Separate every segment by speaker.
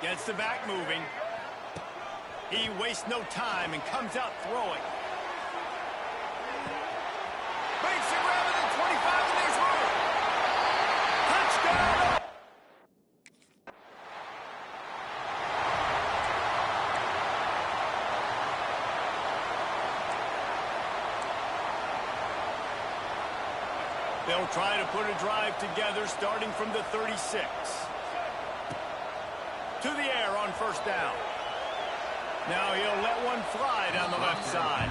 Speaker 1: Gets the back moving. He wastes no time and comes out throwing. Makes the grab at the 25 and there's room. Touchdown! They'll try to put a drive together starting from the 36. To the air on first down. Now he'll let one fly down the left side.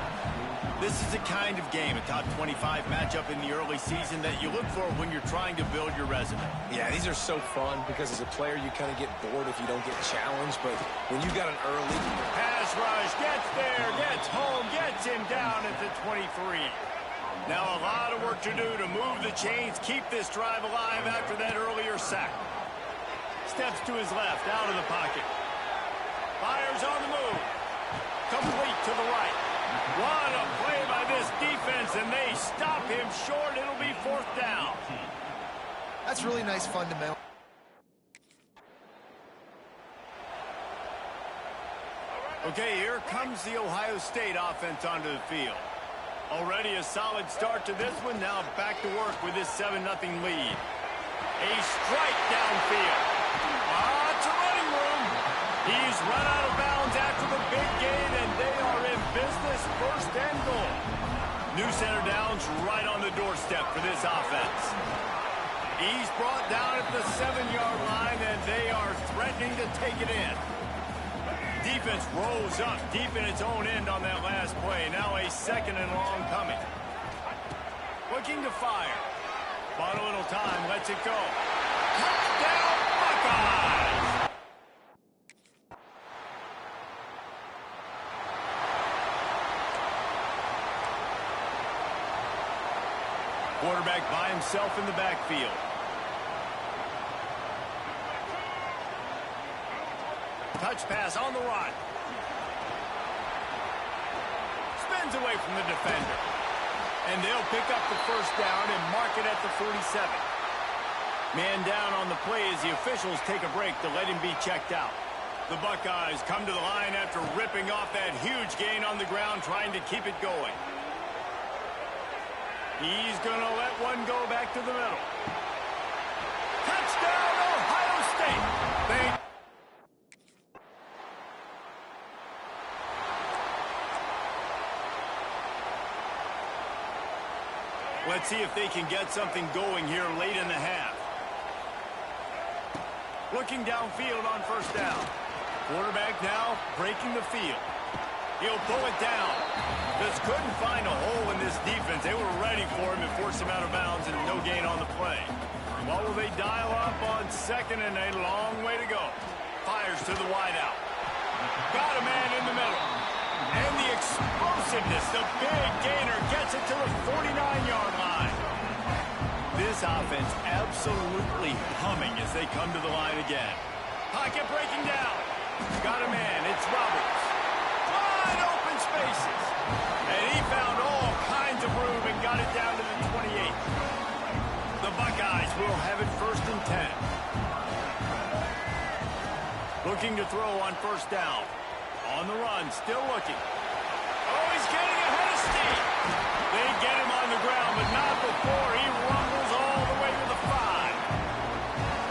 Speaker 1: This is the kind of game, a top 25 matchup in the early season, that you look for when you're trying to build your resume.
Speaker 2: Yeah, these are so fun because as a player you kind of get bored if you don't get challenged, but when you got an early
Speaker 1: pass rush, gets there, gets home, gets him down at the 23. Now a lot of work to do to move the chains, keep this drive alive after that earlier sack. Steps to his left, out of the pocket. Fires on the move. Complete to the right. What a play by this defense, and they stop him short. It'll be fourth down.
Speaker 3: That's really nice fundamental.
Speaker 1: Okay, here comes the Ohio State offense onto the field. Already a solid start to this one. Now back to work with this 7-0 lead. A strike downfield. Lots of running room. He's run out of bounds after the big gain, and they are in business, first and goal. New center downs right on the doorstep for this offense. He's brought down at the 7-yard line, and they are threatening to take it in. Defense rolls up deep in its own end on that last play. Now a second and long coming. Looking to fire. Bought a little time, lets it go. Touchdown, Buckeyes! Quarterback by himself in the backfield. Touch pass on the run. Spins away from the defender. And they'll pick up the first down and mark it at the 47. Man down on the play as the officials take a break to let him be checked out. The Buckeyes come to the line after ripping off that huge gain on the ground, trying to keep it going. He's going to let one go back to the middle. Touchdown, Ohio State! Let's see if they can get something going here late in the half. Looking downfield on first down. Quarterback now breaking the field. He'll pull it down. Just couldn't find a hole in this defense. They were ready for him and forced him out of bounds, and no gain on the play. What will they dial up on second, and a long way to go. Fires to the wideout. Got a man in the middle. And the explosiveness, the big gainer, gets it to the 49-yard line. This offense absolutely humming as they come to the line again. Pocket breaking down. Got a man, it's Roberts. Wide open spaces. And he found all kinds of room and got it down to the 28. The Buckeyes will have it first and 10. Looking to throw on first down. On the run, still looking. Oh, he's getting ahead of steam. They get him on the ground, but not before he rumbles all the way to the 5.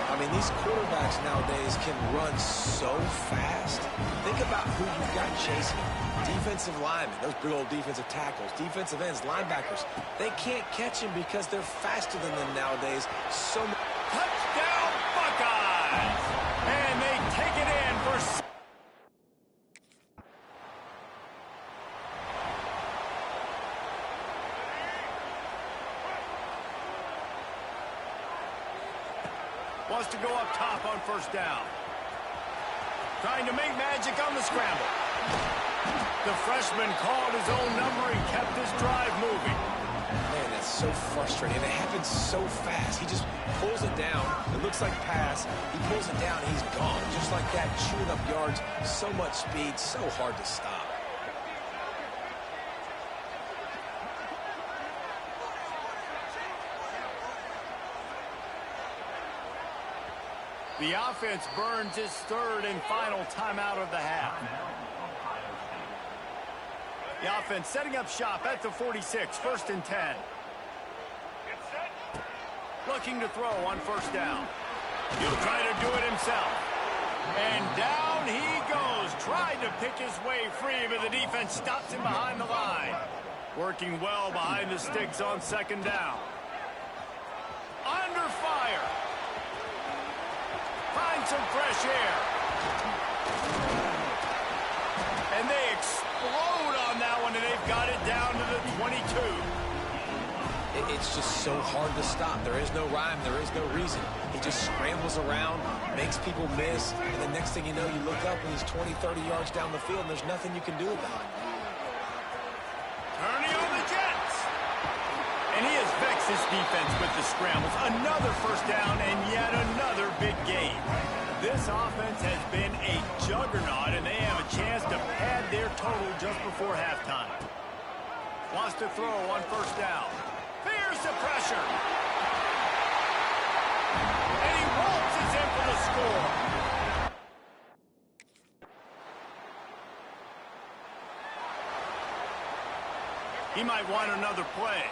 Speaker 2: I mean, these quarterbacks nowadays can run so fast. Think about who you've got chasing. Defensive linemen, those big old defensive tackles, defensive ends, linebackers. They can't catch him because they're faster than them nowadays.
Speaker 1: Touchdown, Buckeyes! And they take it in for... Wants to go up top on first down. Trying to make magic on the scramble. The freshman called his own number and kept his drive moving.
Speaker 2: Man, that's so frustrating. It happens so fast. He just pulls it down. It looks like pass. He pulls it down, and he's gone. Just like that, chewing up yards. So much speed, so hard to stop.
Speaker 1: The offense burns its third and final timeout of the half. The offense setting up shop at the 46, 1st and 10. Looking to throw on 1st down. He'll try to do it himself. And down he goes. Tried to pick his way free, but the defense stops him behind the line. Working well behind the sticks on 2nd down. Under fire. Find some fresh air. And they explode on that one, and they've got it down to the 22.
Speaker 2: It's just so hard to stop. There is no rhyme. There is no reason. He just scrambles around, makes people miss, and the next thing you know, you look up and he's 20, 30 yards down the field, and there's nothing you can do about it.
Speaker 1: Turning on the Jets. And he has vexed his defense with the scrambles. Another 1st down and yet another big gain. This offense has been a juggernaut, and they have a chance to pad their total just before halftime. Wants to throw on 1st down. Fears the pressure. And he waltzes in for the score. He might want another play.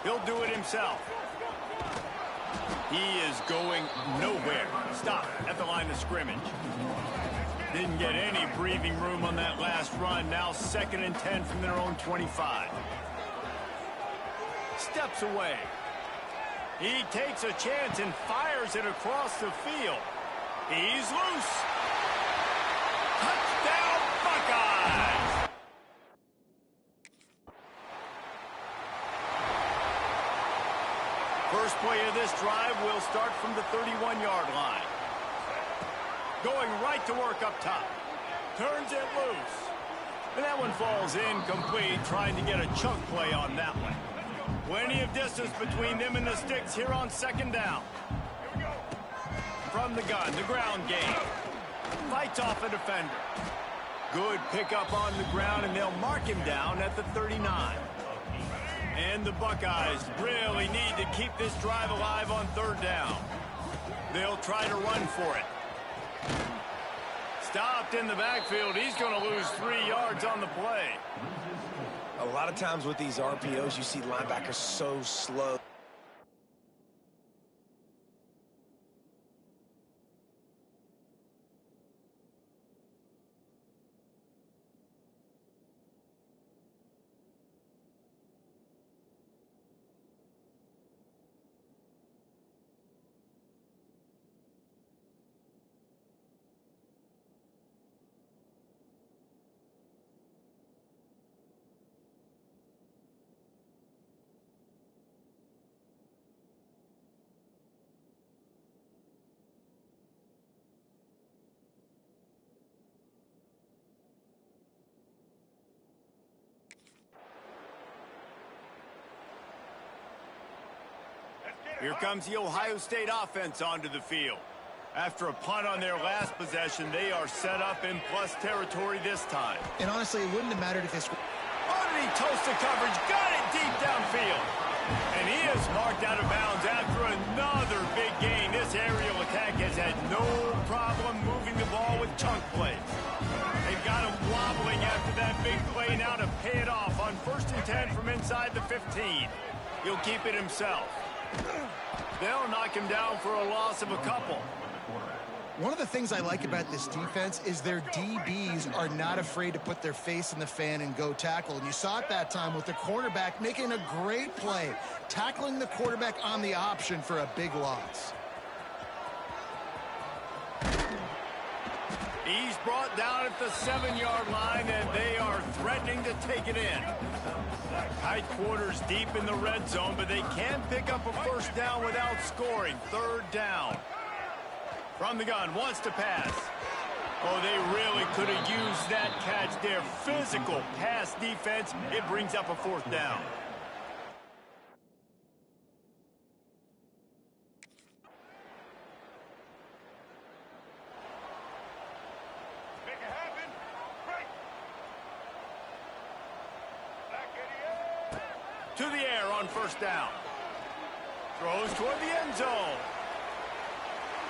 Speaker 1: He'll do it himself. He is going nowhere. Stop at the line of scrimmage. Didn't get any breathing room on that last run. Now 2nd and 10 from their own 25. Steps away. He takes a chance and fires it across the field. He's loose. Touchdown, Buckeyes! First play of this drive will start from the 31-yard line. Going right to work up top. Turns it loose. And that one falls incomplete, trying to get a chunk play on that one. Plenty of distance between them and the sticks here on 2nd down. From the gun, the ground game. Fights off a defender. Good pickup on the ground, and they'll mark him down at the 39. And the Buckeyes really need to keep this drive alive on 3rd down. They'll try to run for it. Stopped in the backfield. He's going to lose 3 yards on the play.
Speaker 2: A lot of times with these RPOs, you see linebackers so slow.
Speaker 1: Here comes the Ohio State offense onto the field. After a punt on their last possession, they are set up in plus territory this time.
Speaker 3: And honestly, it wouldn't have mattered if this...
Speaker 1: Underneath toasted coverage, got it deep downfield. And he is marked out of bounds after another big gain. This aerial attack has had no problem moving the ball with chunk plays. They've got him wobbling after that big play now to pay it off on 1st and 10 from inside the 15. He'll keep it himself. They'll knock him down for a loss of a couple.
Speaker 3: One of the things I like about this defense is their DBs are not afraid to put their face in the fan and go tackle. And you saw it that time with the cornerback making a great play, tackling the quarterback on the option for a big loss.
Speaker 1: He's brought down at the 7-yard line, and they are threatening to take it in. Tight quarters deep in the red zone, but they can pick up a 1st down without scoring. 3rd down. From the gun, wants to pass. Oh, they really could have used that catch there. Physical pass defense. It brings up a 4th down. To the air on 1st down. Throws toward the end zone.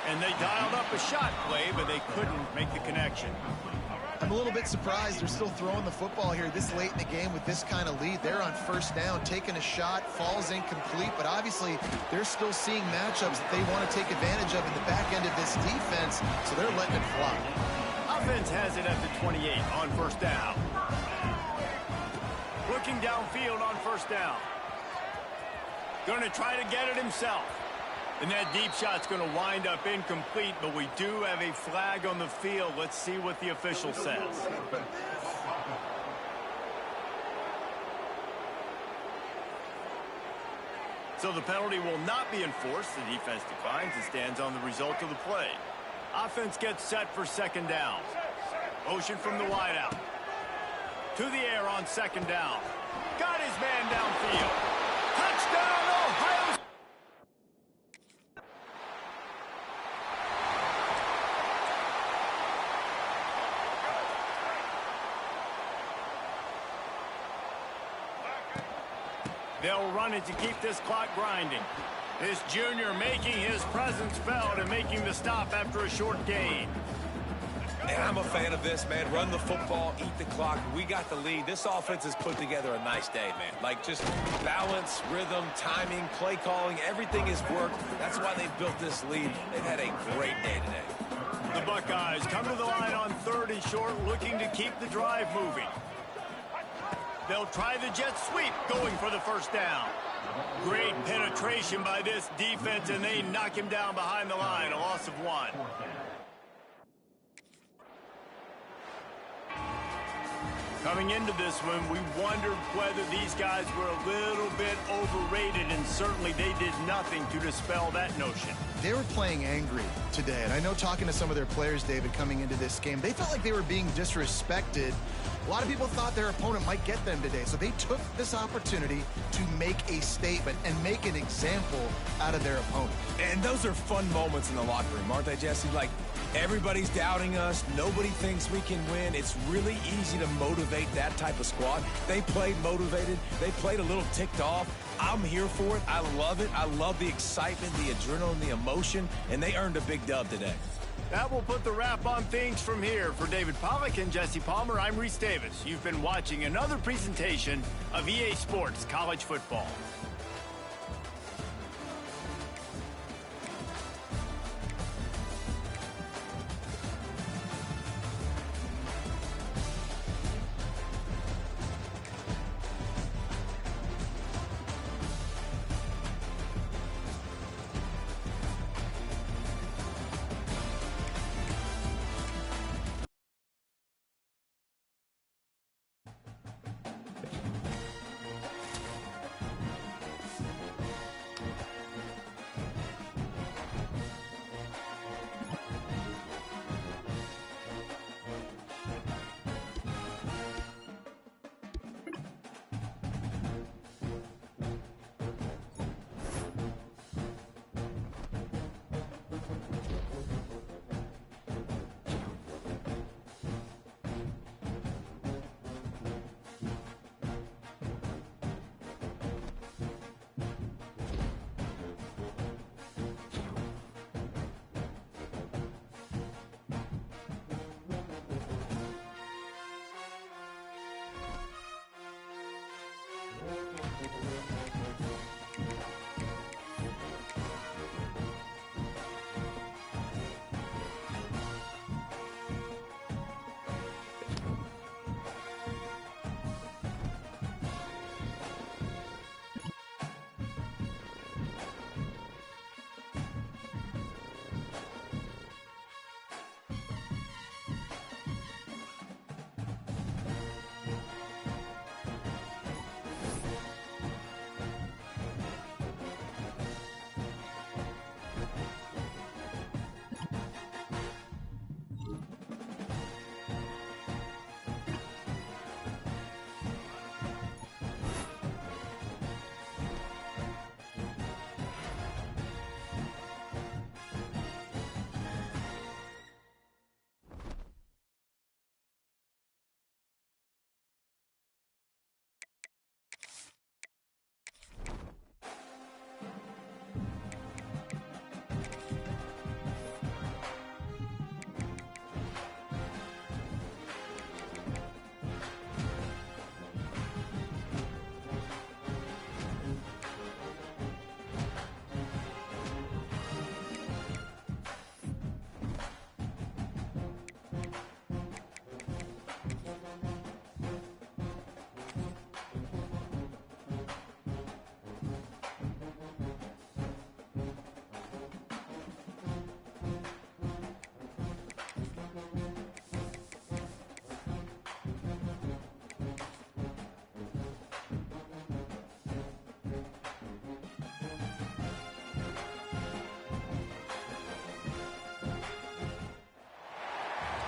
Speaker 1: And they dialed up a shot play, but they couldn't make the connection.
Speaker 3: I'm a little bit surprised they're still throwing the football here this late in the game with this kind of lead. They're on first down, taking a shot, falls incomplete, but obviously they're still seeing matchups that they want to take advantage of in the back end of this defense, so they're letting it fly.
Speaker 1: Offense has it at the 28 on first down. Looking downfield on first down. Going to try to get it himself. And that deep shot's going to wind up incomplete, but we do have a flag on the field. Let's see what the official says. So the penalty will not be enforced. The defense declines and stands on the result of the play. Offense gets set for second down. Motion from the wideout. To the air on second down. Got his man downfield. Touchdown, Ohio State. They'll run it to keep this clock grinding. This junior making his presence felt and making the stop after a short gain.
Speaker 2: And I'm a fan of this, man. Run the football, eat the clock. We got the lead. This offense has put together a nice day, man. Like, just balance, rhythm, timing, play calling, everything has worked. That's why they built this lead. They've had a great day today.
Speaker 1: The Buckeyes come to the line on 3rd and short, looking to keep the drive moving. They'll try the jet sweep, going for the first down. Great penetration by this defense, and they knock him down behind the line, a loss of 1. Coming into this one, we wondered whether these guys were a little bit overrated, and certainly they did nothing to dispel that notion.
Speaker 3: They were playing angry today, and I know talking to some of their players, David, coming into this game, they felt like they were being disrespected. A lot of people thought their opponent might get them today, so they took this opportunity to make a statement and make an example out of their opponent.
Speaker 2: And those are fun moments in the locker room, aren't they, Jesse? Like, everybody's doubting us. Nobody thinks we can win. It's really easy to motivate that type of squad. They played motivated. They played a little ticked off. I'm here for it. I love it. I love the excitement, the adrenaline, the emotion, and they earned a big dub today.
Speaker 1: That will put the wrap on things from here. For David Pollack and Jesse Palmer, I'm Reese Davis. You've been watching another presentation of EA Sports College Football.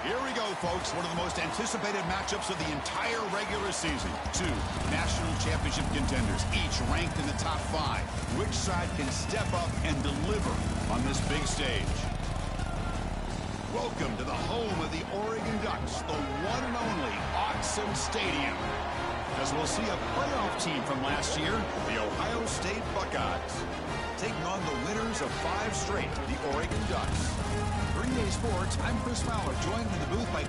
Speaker 4: Here we go, folks. One of the most anticipated matchups of the entire regular season. Two national championship contenders, each ranked in the top 5. Which side can step up and deliver on this big stage? Welcome to the home of the Oregon Ducks, the one and only Autzen Stadium. As we'll see a playoff team from last year, the Ohio State Buckeyes, taking on the winners of 5 straight, the Oregon Ducks. Green Day Sports, I'm Chris Fowler, joined in the booth by...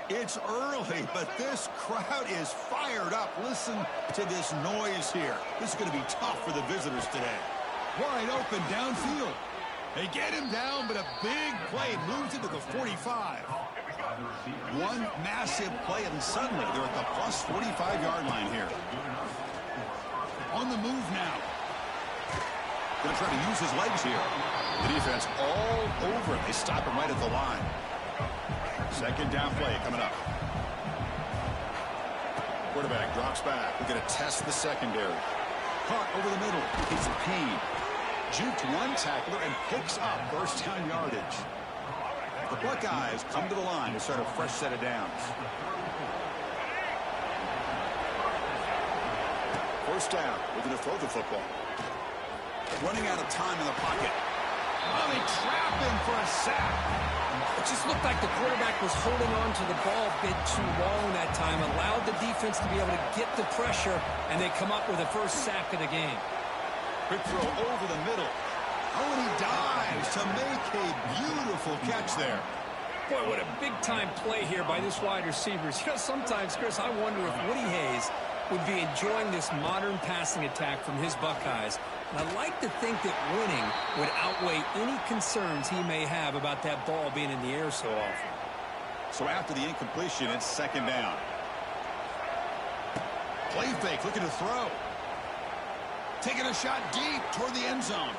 Speaker 4: It's early, but this crowd is fired up. Listen to this noise here. This is going to be tough for the visitors today. Wide open downfield. They get him down, but a big play moves into the 45. One massive play, and suddenly they're at the plus 45-yard line here. On the move now. Going to try to use his legs here. The defense all over it. They stop him right at the line. Second down play coming up. Quarterback drops back. We're going to test the secondary. Caught over the middle. It's a pain. Juked one tackler and picks up first down yardage. The Buckeyes come to the line to start a fresh set of downs. First down. We're going to throw the football. Running out of time in the pocket. Oh, they trap him for a sack.
Speaker 5: It just looked like the quarterback was holding on to the ball a bit too long that time, allowed the defense to be able to get the pressure, and they come up with the first sack of the game.
Speaker 4: Quick throw over the middle. Oh, and he dives to make a beautiful catch there.
Speaker 5: Boy, what a big-time play here by this wide receiver. You know, sometimes, Chris, I wonder if Woody Hayes would be enjoying this modern passing attack from his Buckeyes. And I like to think that winning would outweigh any concerns he may have about that ball being in the air so often.
Speaker 4: So after the incompletion, it's second down. Play fake, looking to throw. Taking a shot deep toward the end zone.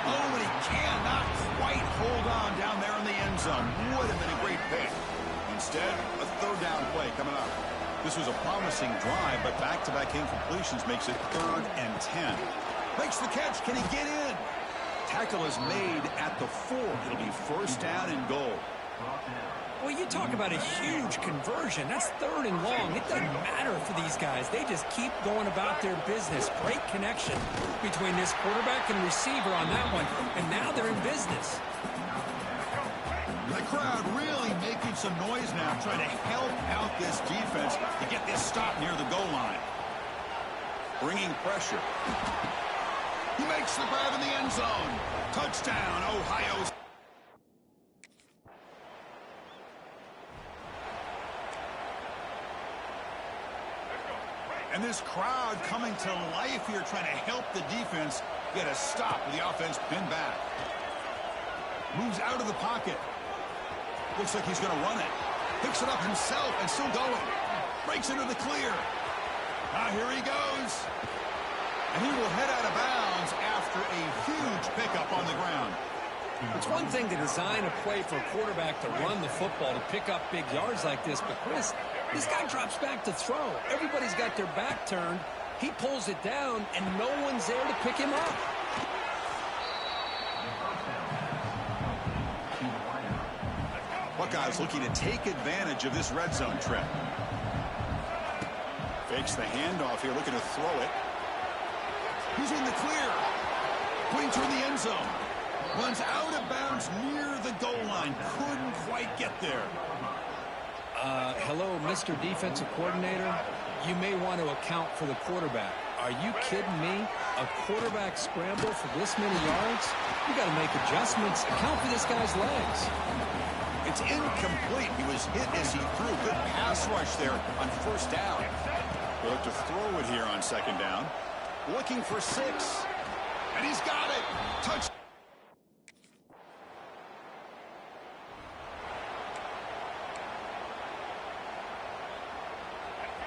Speaker 4: Oh, but he cannot quite hold on down there in the end zone. Would have been a great pick. Instead, a third down play coming up. This was a promising drive, but back-to-back incompletions makes it 3rd and 10. Makes the catch. Can he get in? Tackle is made at the 4. It'll be first down and goal.
Speaker 5: Well, you talk about a huge conversion. That's 3rd and long. It doesn't matter for these guys. They just keep going about their business. Great connection between this quarterback and receiver on that one. And now they're in business.
Speaker 4: The crowd really making some noise now, trying to help out this defense to get this stop near the goal line. Bringing pressure. He makes the grab in the end zone. Touchdown, Ohio State. And this crowd coming to life here, trying to help the defense get a stop with the offense pinned back. Moves out of the pocket. Looks like he's going to run it. Picks it up himself and still going. Breaks into the clear. Now here he goes. And he will head out of bounds after a huge pickup on the ground.
Speaker 5: It's one thing to design a play for a quarterback to run the football, to pick up big yards like this, but Chris, this guy drops back to throw. Everybody's got their back turned. He pulls it down, and no one's there to pick him up.
Speaker 4: Buckeyes looking to take advantage of this red zone trip. Fakes the handoff here, looking to throw it. He's in the clear. Going toward the end zone. Runs out of bounds near the goal line. Couldn't quite get there.
Speaker 5: Hello, Mr. Defensive Coordinator. You may want to account for the quarterback. Are you kidding me? A quarterback scramble for this many yards? You got to make adjustments. Account for this guy's legs.
Speaker 4: It's incomplete. He was hit as he threw. Good pass rush there on first down. We'll have to throw it here on second down. Looking for 6. And he's got it. Touch.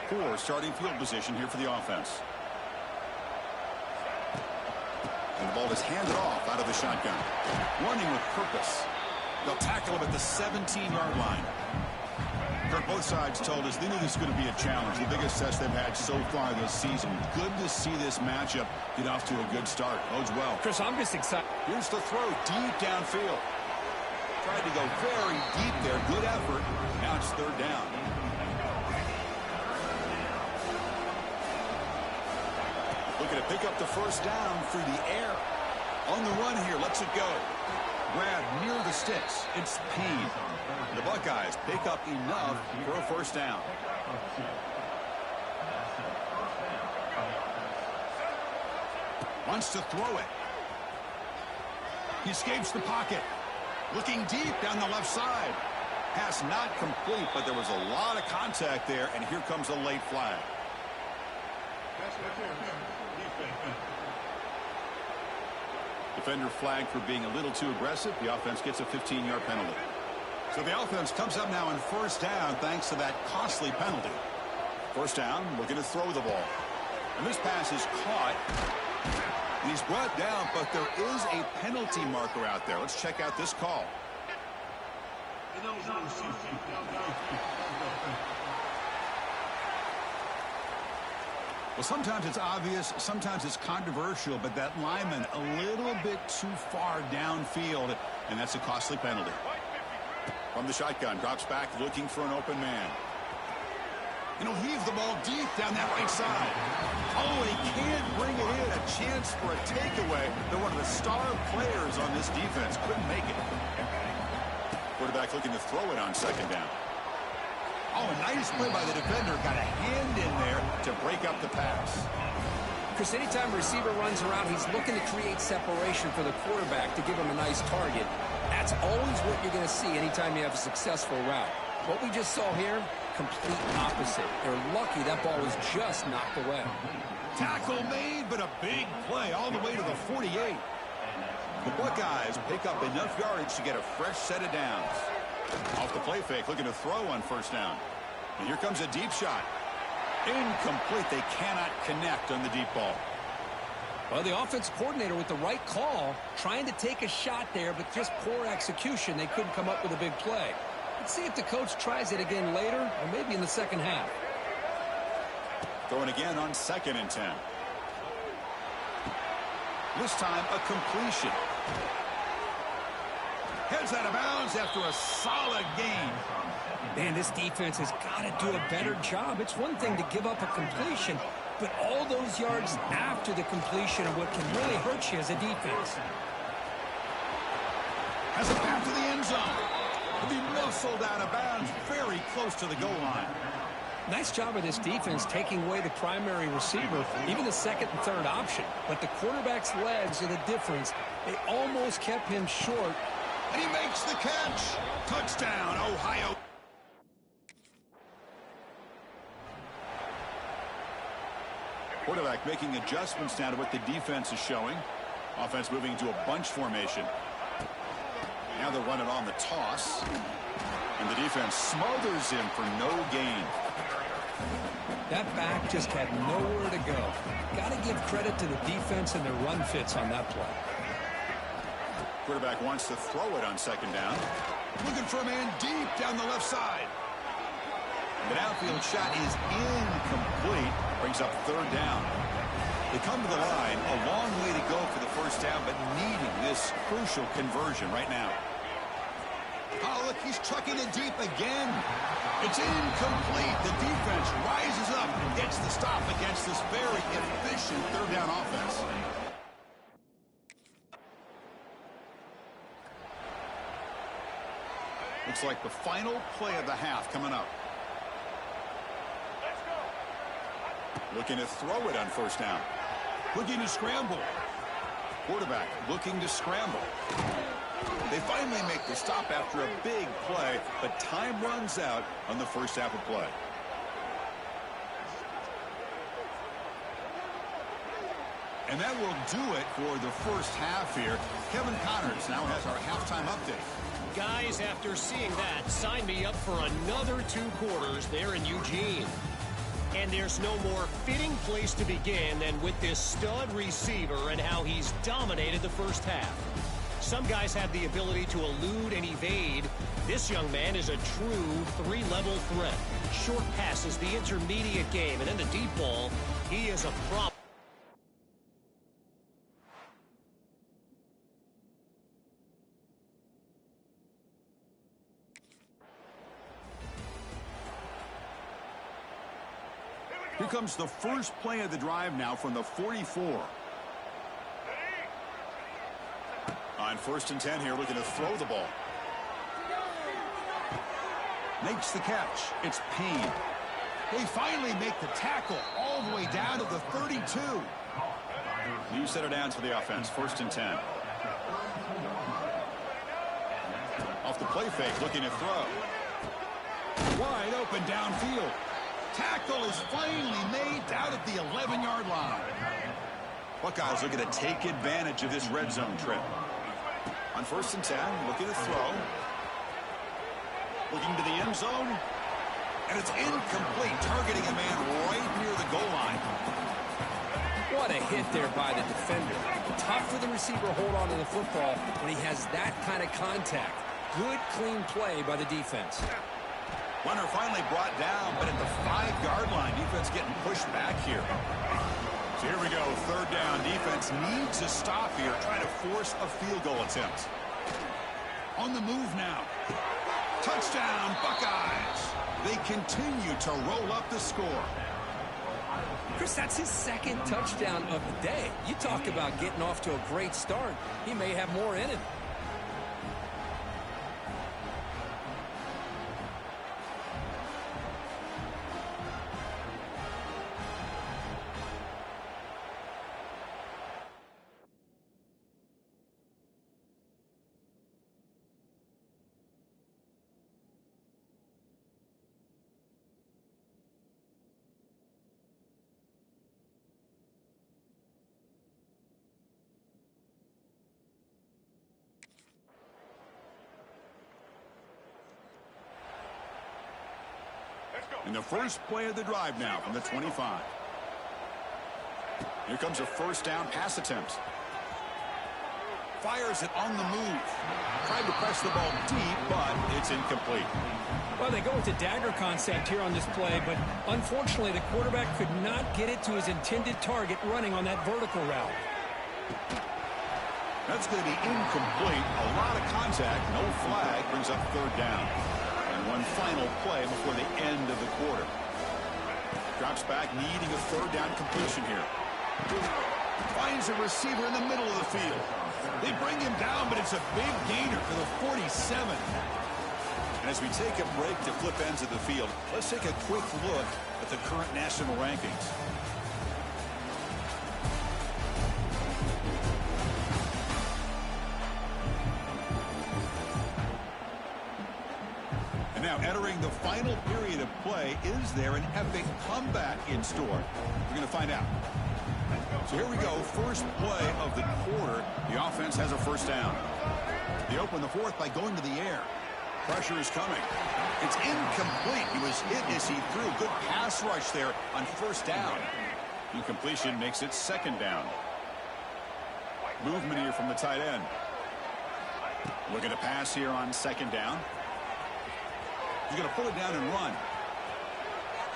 Speaker 4: Poor starting field position here for the offense. And the ball is handed off out of the shotgun. Running with purpose. They'll tackle him at the 17-yard line. Kirk, both sides told us they knew this was going to be a challenge, the biggest test they've had so far this season. Good to see this matchup get off to a good start. Bodes well.
Speaker 5: Chris, I'm just excited.
Speaker 4: Here's the throw deep downfield. Tried to go very deep there. Good effort. Now it's third down. Looking to pick up the first down through the air. On the run here, lets it go. Grab near the sticks. It's Payne. The Buckeyes pick up enough for a first down. Wants to throw it. He escapes the pocket. Looking deep down the left side. Pass not complete, but there was a lot of contact there, and here comes a late flag. Defender flagged for being a little too aggressive. The offense gets a 15-yard penalty. So the offense comes up now on first down thanks to that costly penalty. First down, looking to throw the ball. And this pass is caught. And he's brought down, but there is a penalty marker out there. Let's check out this call. Well, sometimes it's obvious, sometimes it's controversial, but that lineman a little bit too far downfield, and that's a costly penalty. From the shotgun, drops back looking for an open man. And he'll heave the ball deep down that right side. Oh, he can't bring it in. A chance for a takeaway. They're one of the star players on this defense. Couldn't make it. Quarterback looking to throw it on second down. Oh, a nice play by the defender. Got a hand in there to break up the pass.
Speaker 5: Chris, anytime a receiver runs around, he's looking to create separation for the quarterback to give him a nice target. That's always what you're going to see anytime you have a successful route. What we just saw here, complete opposite. They're lucky that ball was just knocked away.
Speaker 4: Tackle made, but a big play all the way to the 48. The Buckeyes pick up enough yardage to get a fresh set of downs. Off the play fake, looking to throw on first down. And here comes a deep shot. Incomplete. They cannot connect on the deep ball.
Speaker 5: Well, the offense coordinator with the right call, trying to take a shot there, but just poor execution. They couldn't come up with a big play. Let's see if the coach tries it again later, or maybe in the second half.
Speaker 4: Throwing again on 2nd and 10. This time, a completion. Heads out of bounds after a solid gain.
Speaker 5: Man, this defense has got to do a better job. It's one thing to give up a completion, but all those yards after the completion are what can really hurt you as a defense.
Speaker 4: Has it back to the end zone. He'll be muscled out of bounds very close to the goal line.
Speaker 5: Nice job of this defense taking away the primary receiver, even the second and third option. But the quarterback's legs are the difference. They almost kept him short.
Speaker 4: And he makes the catch. Touchdown, Ohio. Quarterback making adjustments now to what the defense is showing. Offense moving into a bunch formation. Now they're running on the toss. And the defense smothers him for no gain.
Speaker 5: That back just had nowhere to go. Got to give credit to the defense and their run fits on that play.
Speaker 4: Quarterback wants to throw it on second down. Looking for a man deep down the left side. The downfield shot is incomplete. Brings up third down. They come to the line. A long way to go for the first down, but needing this crucial conversion right now. Oh, look, he's trucking it deep again. It's incomplete. The defense rises up and gets the stop against this very efficient third down offense. Looks like the final play of the half coming up. Looking to throw it on first down. Looking to scramble. Quarterback looking to scramble. They finally make the stop after a big play, but time runs out on the first half of play. And that will do it for the first half here. Kevin Connors now has our halftime update.
Speaker 6: Guys, after seeing that, sign me up for another 2 quarters there in Eugene. And there's no more fitting place to begin than with this stud receiver and how he's dominated the first half. Some guys have the ability to elude and evade. This young man is a true three-level threat. Short passes, the intermediate game, and then the deep ball. He is a problem.
Speaker 4: Here comes the first play of the drive now from the 44. On 1st and 10 here, looking to throw the ball. Makes the catch. It's Payne.
Speaker 7: They finally make the tackle all the way down to the 32.
Speaker 4: New set of downs for the offense. 1st and 10. Off the play fake, looking to throw.
Speaker 7: Wide open downfield. Tackle is finally made down at the 11-yard line.
Speaker 4: Buckeyes looking to take advantage of this red zone trip. On 1st and 10, looking to throw. Looking to the end zone. And it's incomplete, targeting a man right near the goal line.
Speaker 5: What a hit there by the defender. Tough for the receiver to hold on to the football when he has that kind of contact. Good, clean play by the defense.
Speaker 4: Runner finally brought down, but at the 5-yard line, defense getting pushed back here. So here we go, 3rd down. Defense needs a stop here, trying to force a field goal attempt.
Speaker 7: On the move now. Touchdown, Buckeyes. They continue to roll up the score.
Speaker 5: Chris, that's his 2nd touchdown of the day. You talk about getting off to a great start. He may have more in him.
Speaker 4: In the first play of the drive now from the 25. Here comes a 1st down pass attempt. Fires it on the move. Tried to press the ball deep, but it's incomplete.
Speaker 5: Well, they go with the dagger concept here on this play, but unfortunately the quarterback could not get it to his intended target running on that vertical route.
Speaker 4: That's going to be incomplete. A lot of contact. No flag. Brings up 3rd down. And one final play before the end of the quarter. Drops back, needing a 3rd down completion here.
Speaker 7: Finds a receiver in the middle of the field. They bring him down, but it's a big gainer for the 47.
Speaker 4: And as we take a break to flip ends of the field, let's take a quick look at the current national rankings. And now entering the final period of play, is there an epic comeback in store? We're going to find out. So here we go, first play of the quarter. The offense has a 1st down. They open the 4th by going to the air. Pressure is coming. It's incomplete. He was hit as he threw. Good pass rush there on 1st down. Incompletion makes it 2nd down. Movement here from the tight end. Looking to pass here on 2nd down. He's going to pull it down and run.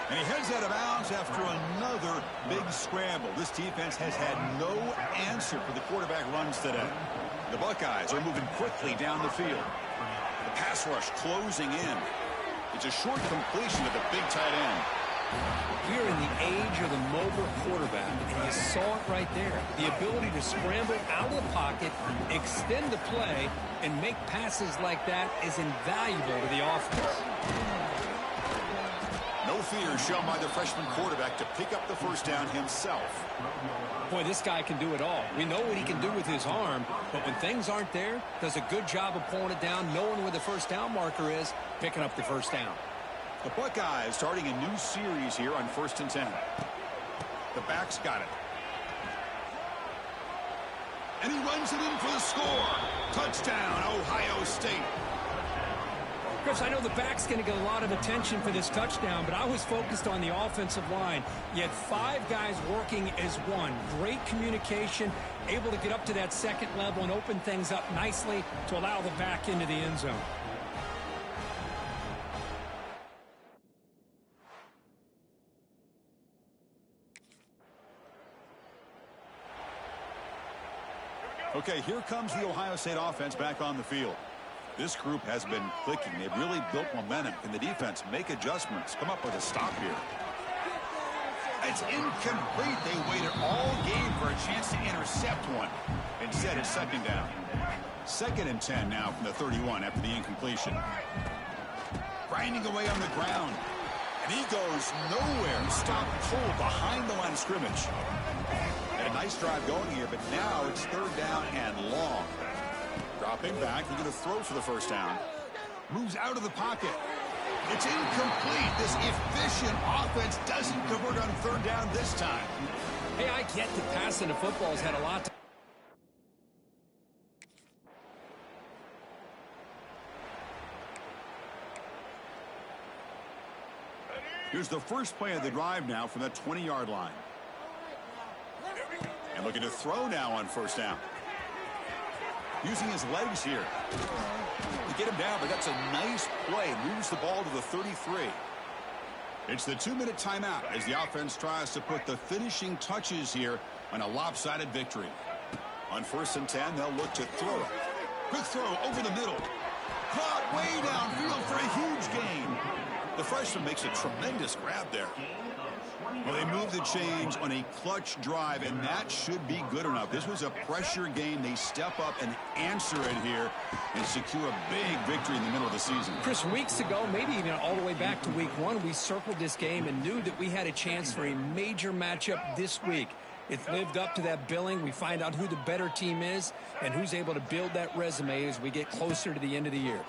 Speaker 4: And he heads out of bounds after another big scramble. This defense has had no answer for the quarterback runs today. The Buckeyes are moving quickly down the field. The pass rush closing in. It's a short completion to the big tight end.
Speaker 5: We're in the age of the mobile quarterback, and you saw it right there. The ability to scramble out of the pocket, extend the play, and make passes like that is invaluable to the offense.
Speaker 4: No fear shown by the freshman quarterback to pick up the 1st down himself.
Speaker 5: Boy, this guy can do it all. We know what he can do with his arm, but when things aren't there, does a good job of pulling it down, knowing where the 1st down marker is, picking up the 1st down.
Speaker 4: The Buckeyes starting a new series here on 1st and 10. The back's got it.
Speaker 7: And he runs it in for the score. Touchdown, Ohio State.
Speaker 5: Chris, I know the back's going to get a lot of attention for this touchdown, but I was focused on the offensive line. You had 5 guys working as one. Great communication, able to get up to that 2nd level and open things up nicely to allow the back into the end zone.
Speaker 4: Okay, here comes the Ohio State offense back on the field. This group has been clicking. They've really built momentum. Can the defense make adjustments? Come up with a stop here.
Speaker 7: It's incomplete. They waited all game for a chance to intercept one.
Speaker 4: Instead, it's second down. 2nd and 10 now from the 31 after the incompletion.
Speaker 7: Grinding away on the ground.
Speaker 4: And he goes nowhere. Stop full behind the line of scrimmage. And a nice drive going here, but now it's 3rd down and long. Dropping back, he's going to throw for the first down.
Speaker 7: Moves out of the pocket. It's incomplete. This efficient offense doesn't convert on 3rd down this time.
Speaker 5: Hey, I get that passing the football has had a lot to...
Speaker 4: Here's the first play of the drive now from the 20-yard line. And looking to throw now on 1st down. Using his legs here to get him down, but that's a nice play. Moves the ball to the 33. It's the 2-minute timeout as the offense tries to put the finishing touches here on a lopsided victory. On 1st and 10, they'll look to throw it.
Speaker 7: Quick throw over the middle. Caught way downfield for a huge gain.
Speaker 4: The freshman makes a tremendous grab there. Well, they move the chains on a clutch drive, and that should be good enough. This was a pressure game. They step up and answer it here and secure a big victory in the middle of the season.
Speaker 5: Chris, weeks ago, maybe even all the way back to week 1, we circled this game and knew that we had a chance for a major matchup this week. It lived up to that billing. We find out who the better team is and who's able to build that resume as we get closer to the end of the year.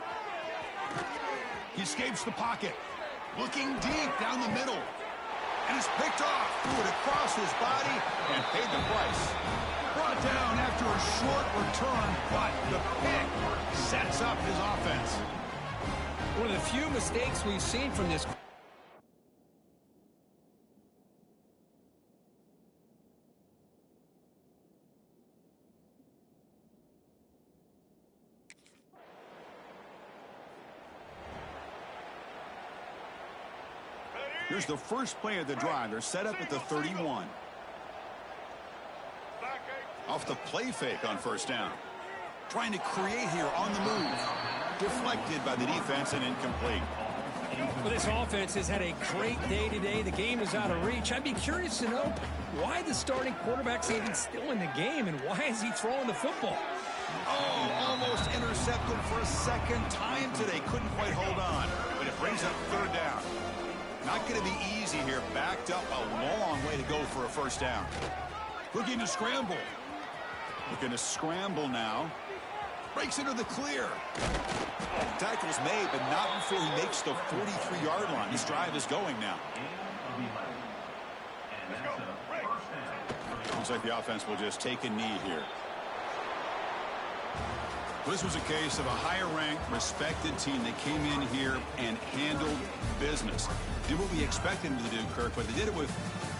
Speaker 7: He escapes the pocket. Looking deep down the middle. And is picked off. Threw it across his body and paid the price. Brought down after a short return, but the pick sets up his offense.
Speaker 5: One of the few mistakes we've seen from this.
Speaker 4: Here's the first play of the drive. They're set up at the 31. Off the play fake on 1st down. Trying to create here on the move. Deflected by the defense and incomplete.
Speaker 5: Well, this offense has had a great day today. The game is out of reach. I'd be curious to know why the starting quarterback's even still in the game and why is he throwing the football?
Speaker 7: Oh, almost intercepted for a 2nd time today. Couldn't quite hold on.
Speaker 4: But it brings up 3rd down. Not going to be easy here. Backed up a long way to go for a 1st down.
Speaker 7: Looking to scramble.
Speaker 4: Looking to scramble now.
Speaker 7: Breaks into the clear.
Speaker 4: Tackle's made, but not before he makes the 43-yard line. This drive is going now. Looks like the offense will just take a knee here. This was a case of a higher-ranked, respected team that came in here and handled business. Did what we expected them to do, Kirk, but they did it with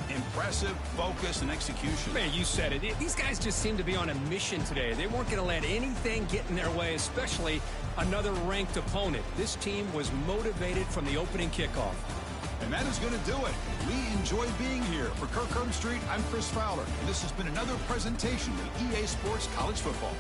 Speaker 4: impressive focus and execution.
Speaker 5: Man, you said it. These guys just seem to be on a mission today. They weren't going to let anything get in their way, especially another ranked opponent. This team was motivated from the opening kickoff.
Speaker 7: And that is going to do it. We enjoy being here. For Kirk Herbstreit, I'm Chris Fowler, and this has been another presentation of EA Sports College Football.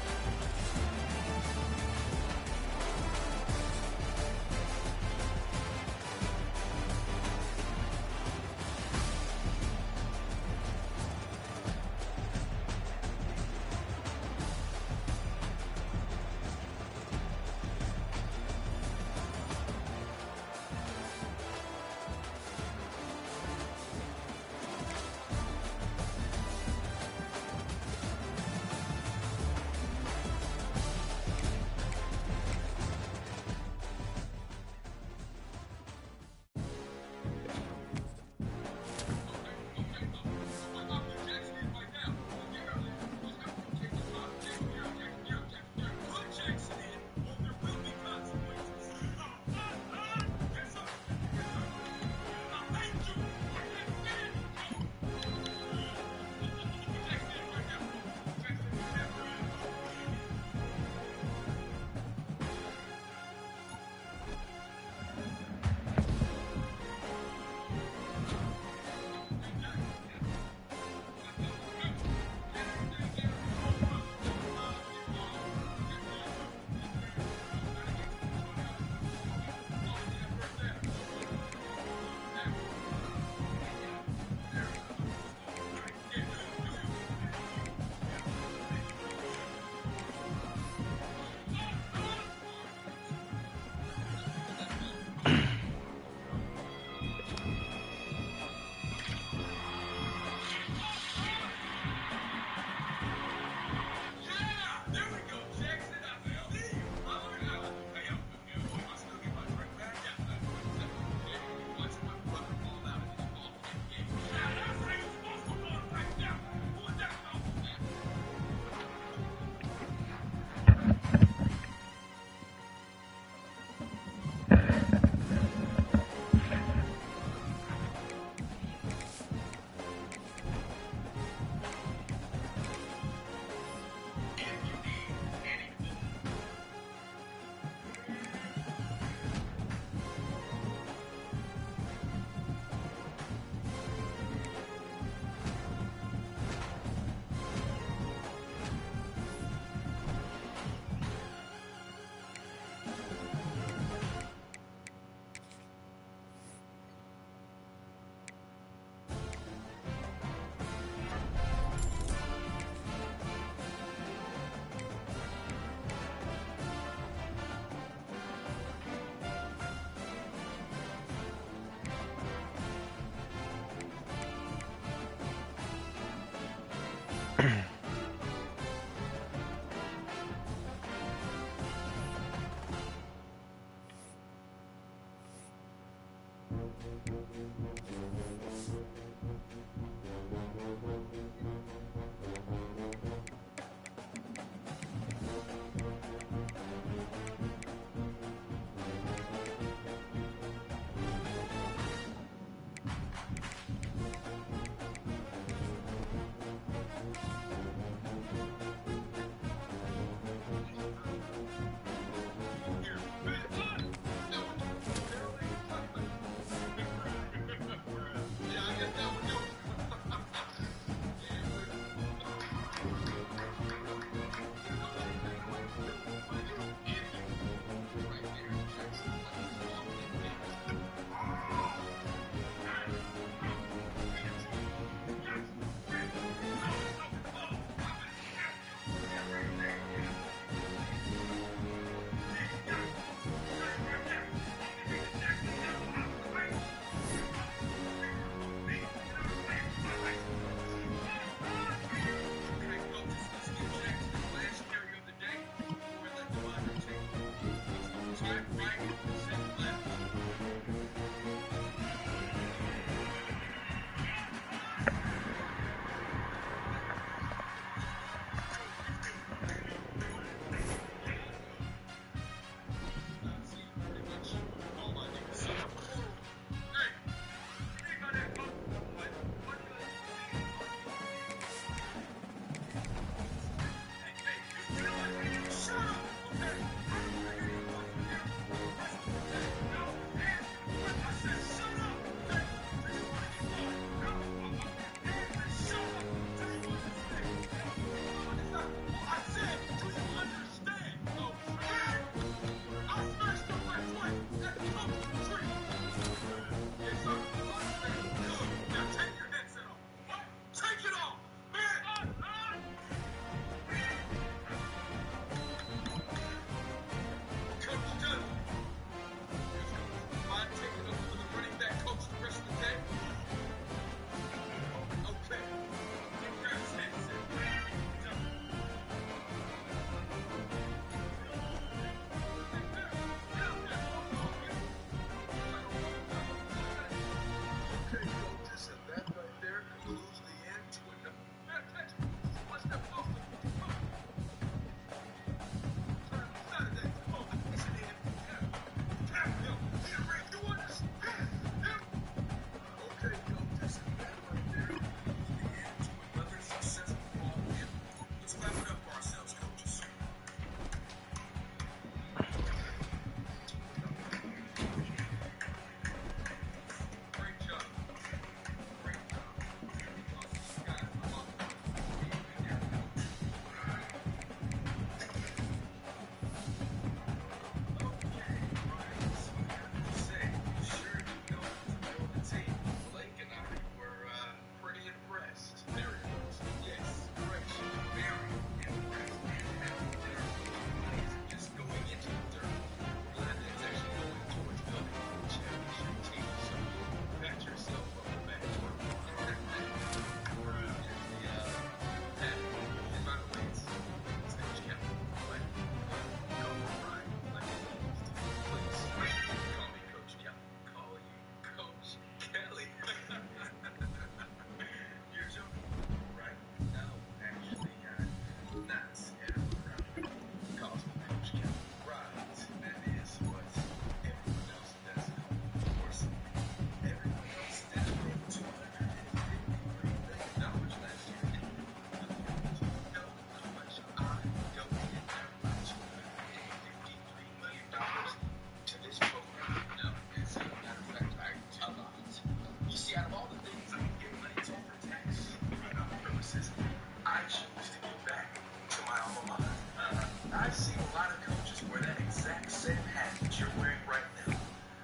Speaker 8: I've seen a lot of coaches wear that exact same hat that you're wearing right now.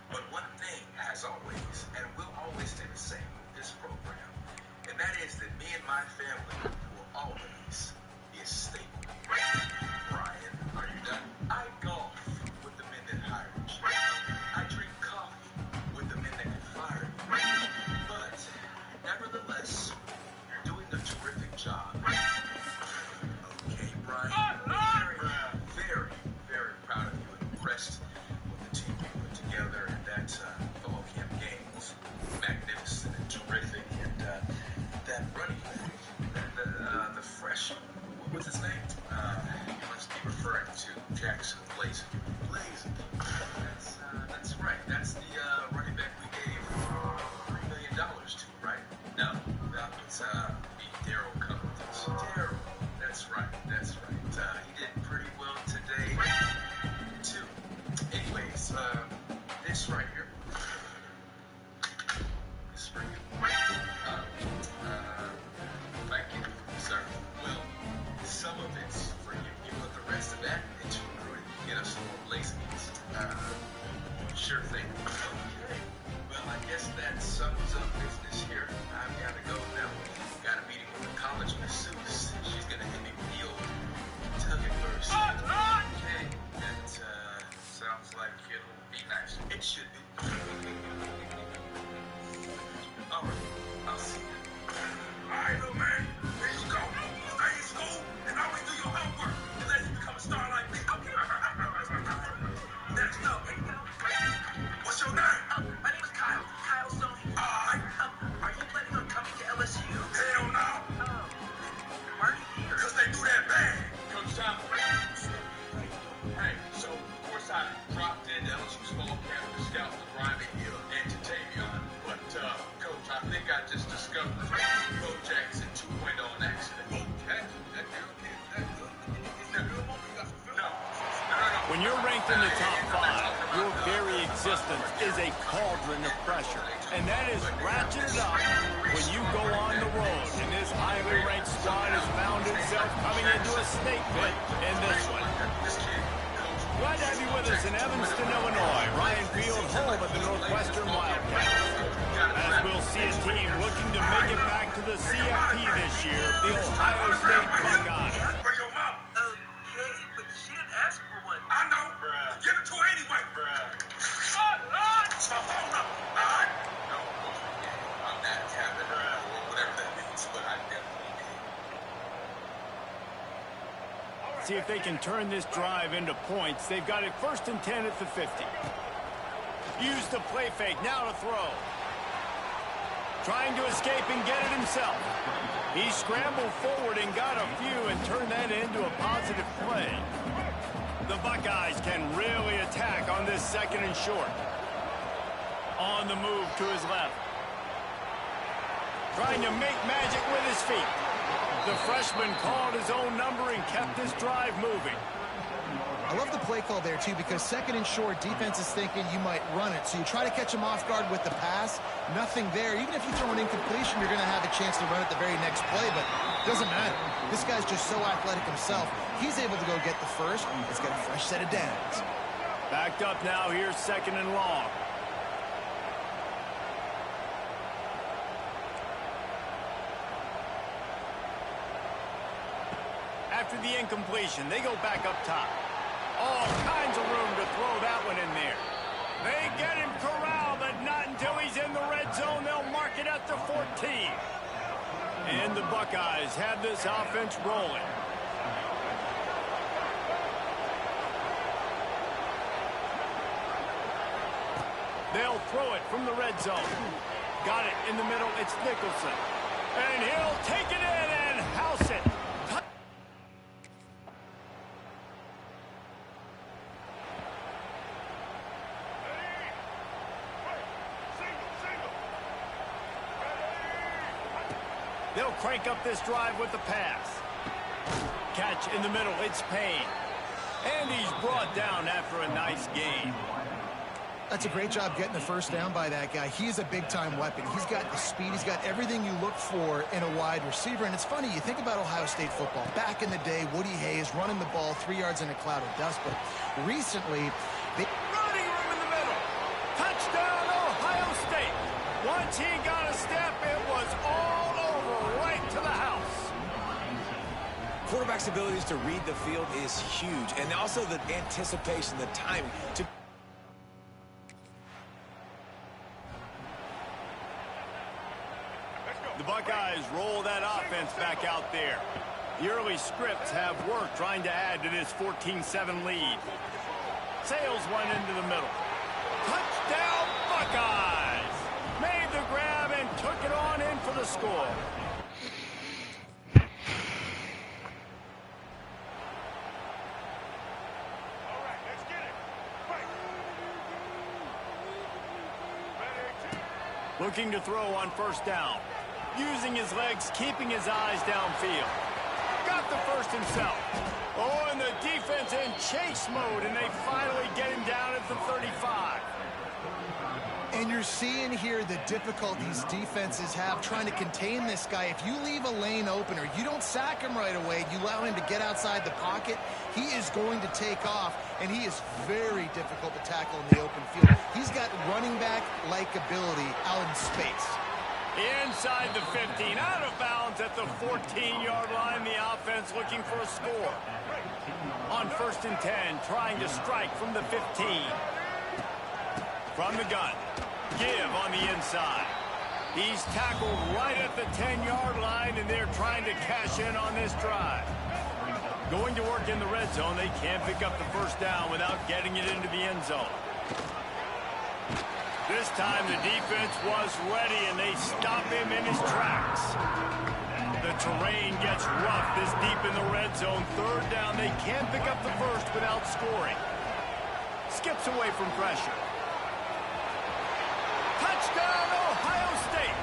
Speaker 8: But one thing has always and will always stay the same with this program, and that is that me and my family will always be a staple. Brian, are you done? I golf with the men that hire me. I drink coffee with the men that can fire me. But nevertheless, you're doing a terrific job. Okay, Brian. Very, very proud of you and impressed with the team you put together at that fall camp game. Was magnificent and terrific. And that running back, the fresh, what was his name? You must be referring to Jackson Blaze. That's right. That's the running back we gave $3 million to, right? No, that was Daryl Covington's. Daryl. That's right. He did pretty well today, too. Anyways, this right here. This for you. Thank you, sir. Well, some of it's for you. You put the rest of that into recruiting. Get us some more laziness. Sure thing. Okay. Well, I guess that sums up business here. I've got to go now. Got a meeting with the college masseuse. She's going to hit me with the old tugging first. Okay. That sounds like it'll be nice. It should be. All right. I'll see you. All right, little man. Here you go. Stay in school and always do your homework unless you become a star like me. Okay. Next up. What's your name? My name is Kyle. Kyle Sony. All right. Are you planning on coming to LSU? Hell no. Why are you here? Because they do that bad. Coach Tom. Hey, so of course I dropped into LSU's fall camp to scout the Grimy and to Tavion. But, Coach, I think I just discovered Bo Jackson 2.0 in accident. Okay. No.
Speaker 1: When you're ranked in the top 5, your very existence is a cauldron of pressure. And that is ratcheted up when you go on the road. And this highly ranked squad has found itself coming into a snake pit in this one. Glad to have you with us in Evanston, Illinois. Ryan Field, home of the Northwestern Wildcats. As we'll see a team looking to make it back to the CFP this year, the Ohio State Buckeyes.
Speaker 8: For your mom. Okay, but she didn't ask for one. I know. Bruh. Give it to her anyway. Bruh. So hold up. All right. No, of course we can't. I'm not having her or whatever that means, but I definitely can.
Speaker 1: See if they can turn this drive into points. They've got it 1st and 10 at the 50. Use the play fake. Now to throw. Trying to escape and get it himself. He scrambled forward and got a few and turned that into a positive play. The Buckeyes can really attack on this 2nd and short. On the move to his left. Trying to make magic with his feet. The freshman called his own number and kept this drive moving.
Speaker 3: I love the play call there, too, because 2nd and short, defense is thinking you might run it. So you try to catch him off guard with the pass. Nothing there. Even if you throw an incompletion, you're going to have a chance to run it the very next play, but it doesn't matter. This guy's just so athletic himself. He's able to go get the first. Let's get a fresh set of downs.
Speaker 1: Backed up now. Here's 2nd and long. After the incompletion, they go back up top. All kinds of room to throw that one in there. They get him corralled, but not until he's in the red zone. They'll mark it at the 14. And the Buckeyes have this offense rolling. They'll throw it from the red zone. Got it in the middle. It's Nicholson. And he'll take it in and house it. They'll crank up this drive with the pass. Catch in the middle. It's Payne. And he's brought down after a nice gain.
Speaker 3: That's a great job getting the first down by that guy. He's a big-time weapon. He's got the speed. He's got everything you look for in a wide receiver. And it's funny, you think about Ohio State football. Back in the day, Woody Hayes running the ball 3 yards in a cloud of dust. But recently,
Speaker 1: running room in the middle. Touchdown, Ohio State. Once he got a step, it was all over right to the house.
Speaker 2: Quarterback's abilities to read the field is huge. And also the anticipation, the timing to...
Speaker 1: The Buckeyes roll that offense back out there. The early scripts have worked trying to add to this 14-7 lead. Sales went into the middle. Touchdown, Buckeyes! Made the grab and took it on in for the score. Looking to throw on first down. Using his legs, keeping his eyes downfield. Got the first himself. Oh, and the defense in chase mode, and they finally get him down at the 35.
Speaker 3: and you're seeing here the difficulties defenses have trying to contain this guy. If you leave a lane open or you don't sack him right away, you allow him to get outside the pocket, he is going to take off, and he is very difficult to tackle in the open field. He's got running back-like ability out in space.
Speaker 1: Inside the 15, out of bounds at the 14-yard line. The offense looking for a score. On 1st and 10, trying to strike from the 15. From the gun, give on the inside. He's tackled right at the 10-yard line, and they're trying to cash in on this drive. Going to work in the red zone, they can't pick up the first down without getting it into the end zone. This time the defense was ready, and they stop him in his tracks. The terrain gets rough this deep in the red zone. 3rd down, they can't pick up the first without scoring. Skips away from pressure. Touchdown, Ohio State!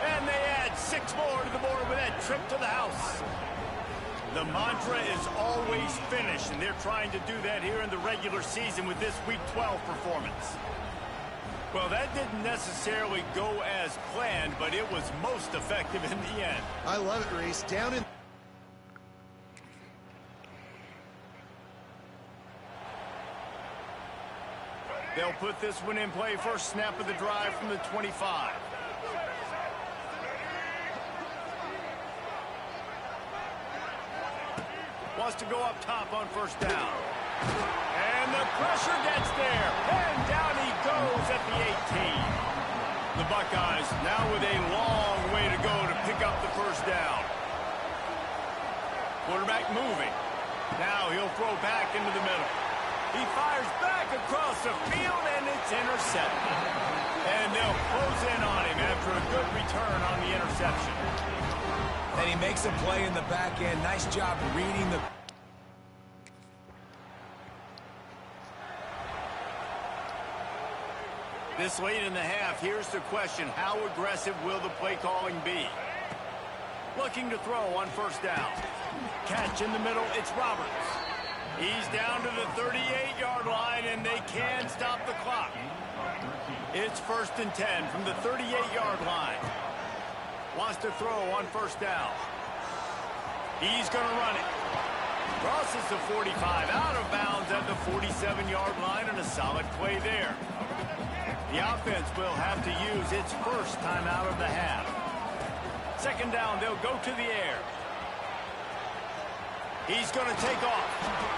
Speaker 1: And they add 6 more to the board with that trip to the house. The mantra is always finish, and they're trying to do that here in the regular season with this Week 12 performance. Well, that didn't necessarily go as planned, but it was most effective in the end.
Speaker 3: I love it, Reese. Down in...
Speaker 1: They'll put this one in play. First snap of the drive from the 25. Wants to go up top on 1st down. And the pressure gets there. And down he goes at the 18. The Buckeyes now with a long way to go to pick up the first down. Quarterback moving. Now he'll throw back into the middle. He fires back across the field, and it's intercepted. And they'll close in on him after a good return on the interception.
Speaker 2: And he makes a play in the back end. Nice job reading the...
Speaker 1: This late in the half, here's the question. How aggressive will the play calling be? Looking to throw on 1st down. Catch in the middle, it's Roberts. He's down to the 38-yard line, and they can stop the clock. It's 1st and 10 from the 38-yard line. Wants to throw on 1st down. He's going to run it. Crosses the 45, out of bounds at the 47-yard line, and a solid play there. The offense will have to use its first timeout of the half. 2nd down, they'll go to the air. He's going to take off.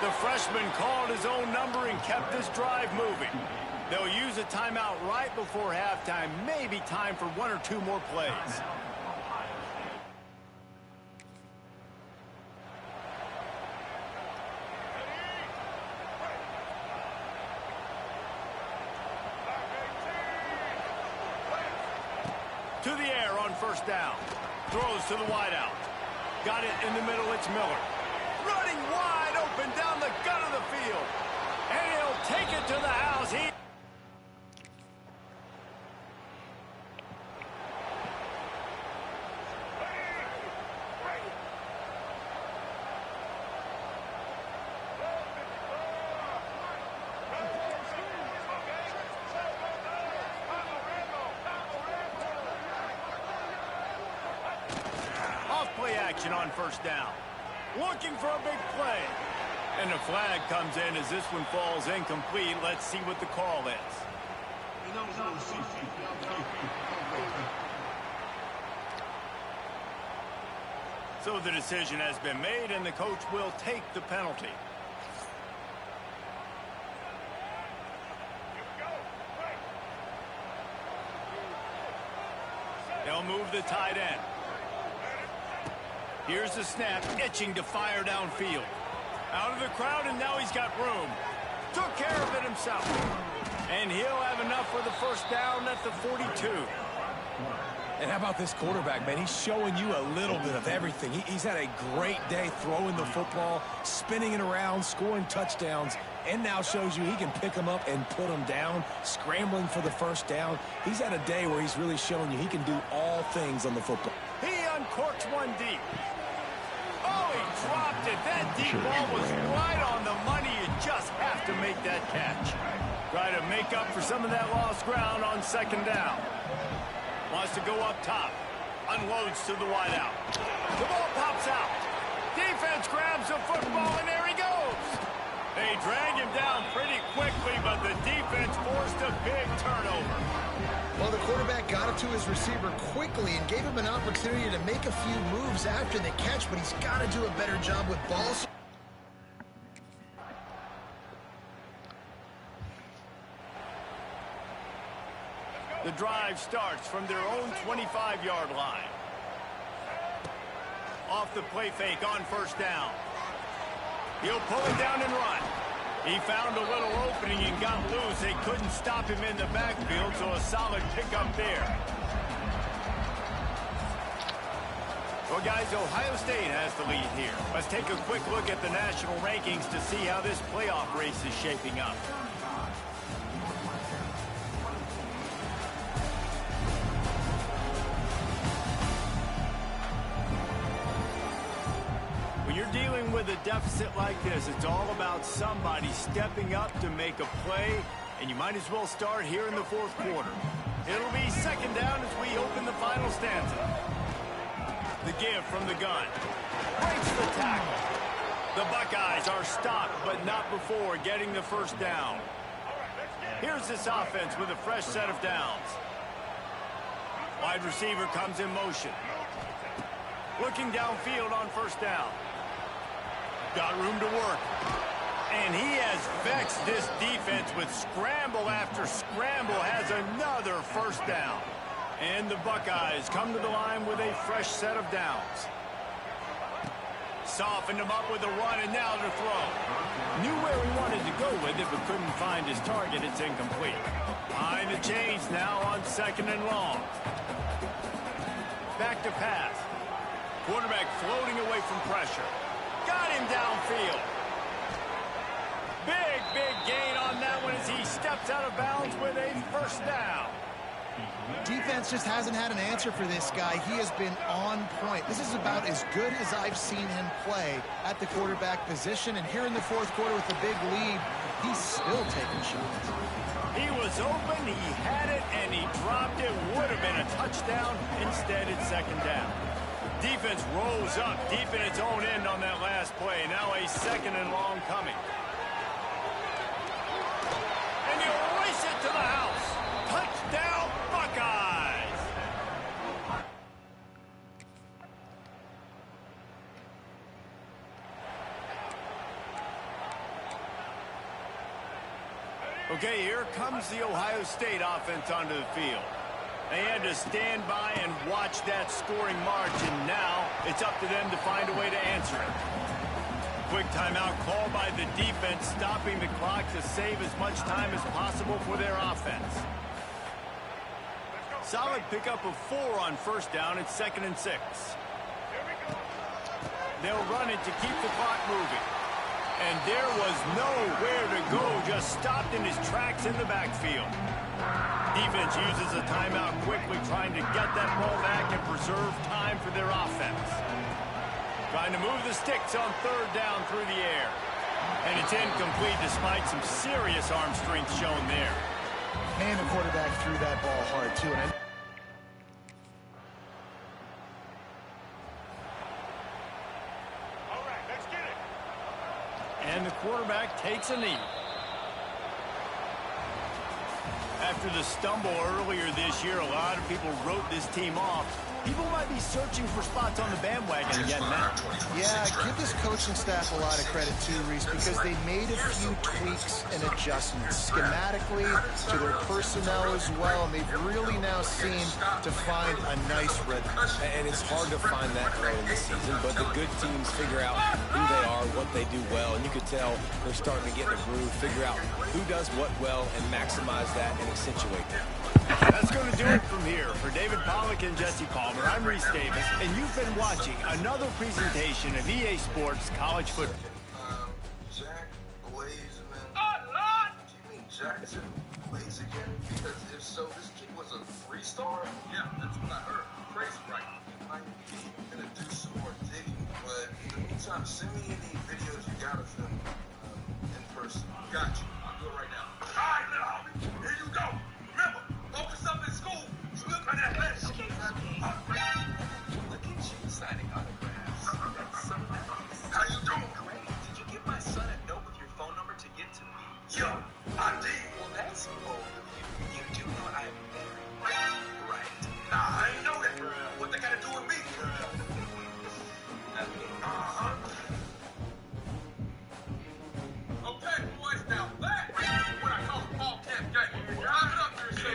Speaker 1: The freshman called his own number and kept this drive moving. They'll use a timeout right before halftime. Maybe time for 1 or 2 more plays. To the air on 1st down. Throws to the wideout. Got it in the middle, it's Miller. Running wide open down the gut of the field. And he'll take it to the house. action on first down. Looking for a big play. And the flag comes in as this one falls incomplete. Let's see what the call is. So the decision has been made, and the coach will take the penalty. They'll move the tight end. Here's the snap, itching to fire downfield. Out of the crowd, and now he's got room. Took care of it himself. And he'll have enough for the first down at the 42.
Speaker 2: And how about this quarterback, man? He's showing you a little bit of everything. He's had a great day throwing the football, spinning it around, scoring touchdowns, and now shows you he can pick them up and put them down, scrambling for the first down. He's had a day where he's really showing you he can do all things on the football.
Speaker 1: He uncorks one deep. Oh, he dropped it. That deep ball was right on the money. You just have to make that catch. Try to make up for some of that lost ground on second down. Wants to go up top. Unloads to the wideout. The ball pops out. Defense grabs the football, and there he goes. They drag him down pretty quickly, but the defense forced a big turnover.
Speaker 3: Well, the quarterback got it to his receiver quickly and gave him an opportunity to make a few moves after the catch, but he's got to do a better job with balls.
Speaker 1: The drive starts from their own 25-yard line. Off the play fake on first down. He'll pull it down and run. He found a little opening and got loose. They couldn't stop him in the backfield, so a solid pickup there. Well, guys, Ohio State has the lead here. Let's take a quick look at the national rankings to see how this playoff race is shaping up. When you're dealing with a deficit like this, it's all about somebody stepping up to make a play, and you might as well start here in the fourth quarter. It'll be second down as we open the final stanza. The give from the gun. Breaks the tackle. The Buckeyes are stopped, but not before getting the first down. Here's this offense with a fresh set of downs. Wide receiver comes in motion. Looking downfield on first down. Got room to work. And he has vexed this defense with scramble after scramble, has another first down. And the Buckeyes come to the line with a fresh set of downs. Softened him up with a run, and now to throw. Knew where he wanted to go with it, but couldn't find his target. It's incomplete. Behind the chains now on second and long. Back to pass. Quarterback floating away from pressure. Got him downfield. Big gain on that one as he steps out of bounds with a first down.
Speaker 3: Defense just hasn't had an answer for this guy. He has been on point. This is about as good as I've seen him play at the quarterback position. And here in the fourth quarter with a big lead, he's still taking shots.
Speaker 1: He was open, he had it, and he dropped it. Would have been a touchdown. Instead, it's second down. Defense rolls up deep in its own end on that last play. Now a second and long coming. And he'll race it to the house. Touchdown, Buckeyes! Okay, here comes the Ohio State offense onto the field. They had to stand by and watch that scoring march, and now it's up to them to find a way to answer it. Quick timeout call by the defense, stopping the clock to save as much time as possible for their offense. Solid pickup of 4 on first down. It's 2nd and 6. They'll run it to keep the clock moving. And there was nowhere to go, just stopped in his tracks in the backfield. Defense uses a timeout quickly, trying to get that ball back and preserve time for their offense. Trying to move the sticks on third down through the air. And it's incomplete despite some serious arm strength shown there.
Speaker 3: Man, the quarterback threw that ball hard, too. And
Speaker 1: And the quarterback takes a knee. After the stumble earlier this year, a lot of people wrote this team off. People might be searching for spots on the bandwagon again now.
Speaker 3: Yeah, give this coaching staff a lot of credit too, Reese, because they made a few tweaks and adjustments schematically to their personnel as well, and they've really now seemed to find a nice rhythm.
Speaker 2: And it's hard to find that early in the season, but the good teams figure out who they are, what they do well, and you could tell they're starting to get in a groove, figure out who does what well, and maximize that and accentuate that.
Speaker 1: That's going to do it from here. For David Pollack and Jesse Palmer, I'm Reese Davis, and you've been watching another presentation of EA Sports College Football.
Speaker 8: Jack Blazeman. Do you mean Jackson Blaze again? Because if so, this kid was a 3-star? Yeah, that's what I heard. Crazy, right? I'm going to do some more digging, but in the meantime, send me any videos you got of him in person. Got you. I'll do it right now. All right, little homie. Here you go. Remember, focus up in school. You look at that list. Look at you signing autographs. That's so nice. How you doing? Great. Did you give my son a note with your phone number to get to me? Yeah, I did. Well, that's bold of you. You do know I'm married, right? Nah, I ain't know that. What they got to do with me? Uh-huh. Okay, boys, now that what I call a ball camp game. Drive it up there and say,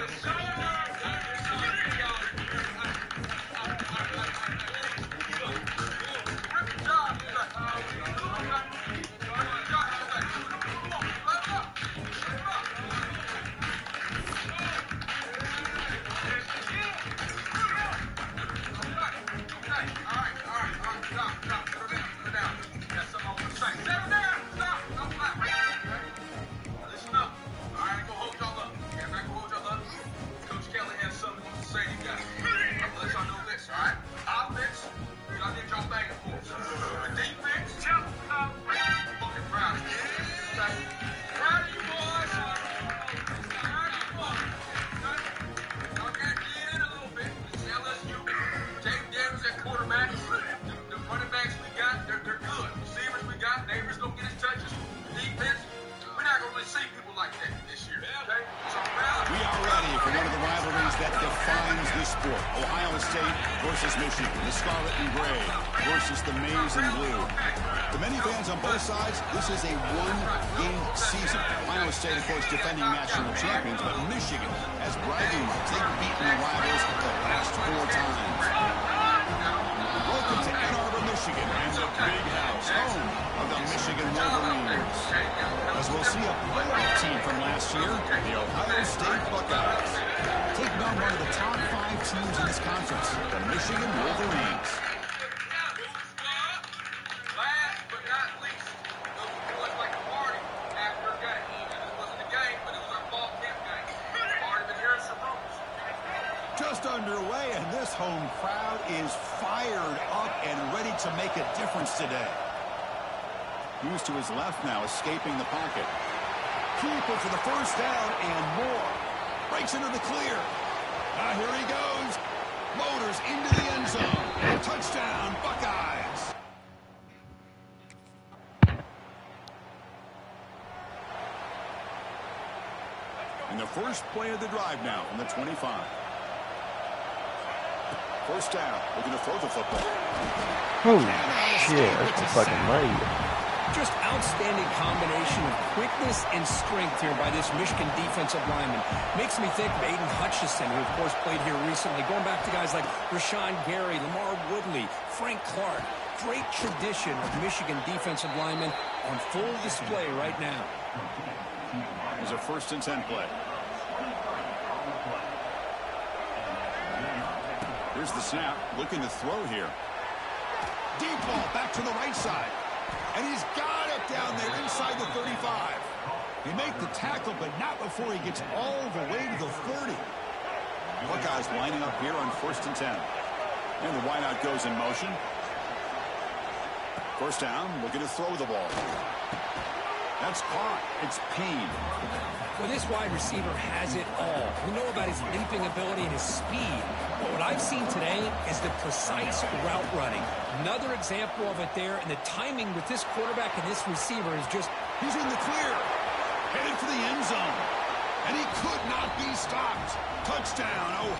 Speaker 4: Ohio State versus Michigan, the scarlet and gray versus the maize and blue. To many fans on both sides, this is a one-game season. Ohio State, of course, defending national champions, but Michigan has bragging rights. They've beaten the rivals the last 4 times. Welcome to Ann Arbor, Michigan, and the Big House, home of the Michigan Wolverines. As we'll see a playoff team from last year, the Ohio State Buckeyes, taking on one of the top 5 teams in this conference, the Michigan Wolverines.
Speaker 8: last but not least, those boys like a party after a game. This wasn't a game, but it was our fall camp game. Party been here in some rooms.
Speaker 4: Just underway, and this home crowd is fired up and ready to make a difference today. Hughes to his left now, escaping the pocket. Keeper for the first down and more. Breaks into the clear. Here he goes. Motors into the end zone. Touchdown, Buckeyes. And the first play of the drive now from the 25. First down, looking to throw the football.
Speaker 9: Holy shit, that's a fucking leg.
Speaker 5: Just outstanding combination of quickness and strength here by this Michigan defensive lineman. Makes me think of Aiden Hutchinson, who, of course, played here recently. Going back to guys like Rashawn Gary, Lamar Woodley, Frank Clark. Great tradition of Michigan defensive linemen on full display right now.
Speaker 4: There's a 1st and 10 play. Here's the snap, looking to throw here. Deep ball back to the right side. And he's got it down there inside the 35. He make the tackle, but not before he gets all the way to the 30. Buckeyes lining up here on 1st and 10. And the wideout goes in motion. First down, looking to throw the ball. That's caught. It's Payne.
Speaker 5: Well, this wide receiver has it all. We know about his leaping ability and his speed. But what I've seen today is the precise route running. Another example of it there, and the timing with this quarterback and this receiver is just...
Speaker 4: He's in the clear. Headed for the end zone. And he could not be stopped. Touchdown. Oh.